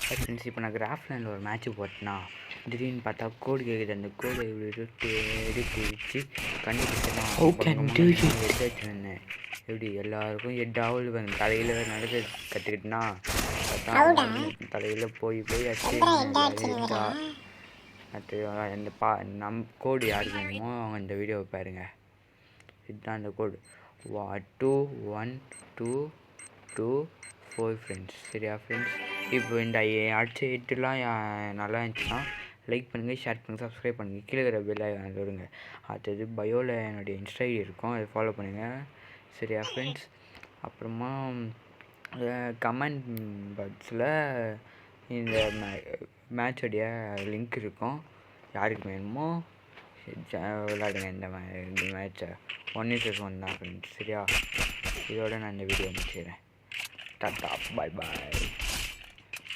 Friends இப்போ நான் கிராஃப்லேண்டில் ஒரு மேட்ச்சு போட்டேன்னா திடீர்னு பார்த்தா கோடு கேட்குது. அந்த கோடை தேடி பிடிச்சி கண்டுபிடிச்சலாம் எடுத்துருந்தேன். எப்படி எல்லாருக்கும் எட்டாவது வந்து தலையில் நடக்க கற்றுக்கிட்டுனா தலையில் போய் அச்சு அந்த கோடு யாருக்கு வேணுமோ அவங்க இந்த வீடியோவை பாருங்கள். இதுதான் அந்த கோடு 21224 ஃப்ரெண்ட்ஸ். சரியா ஃப்ரெண்ட்ஸ்? இப்போ இந்த அடிச்ச ஹிட்டுலாம் நல்லா இருந்துச்சுன்னா லைக் பண்ணுங்கள், ஷேர் பண்ணுங்கள், சப்ஸ்கிரைப் பண்ணுங்கள், கீழே இருக்கிற பெல் ஐகான் தொடுங்க. அடுத்தது பயோவில் என்னுடைய இன்ஸ்டா ஐடி இருக்கும், அதை ஃபாலோ பண்ணுங்கள். சரியா ஃப்ரெண்ட்ஸ்? அப்புறமா கமெண்ட் பாக்ஸில் இந்த மேட்சோடைய லிங்க் இருக்கும். யாருக்கு வேணுமோ விளையாடுங்க இந்த மேட்சை. 1v1 தான் ஃப்ரெண்ட்ஸ். சரியா? இதோட நான் இந்த வீடியோ முடிச்சுக்கிறேன். டாட்டா, பாய் பாய்.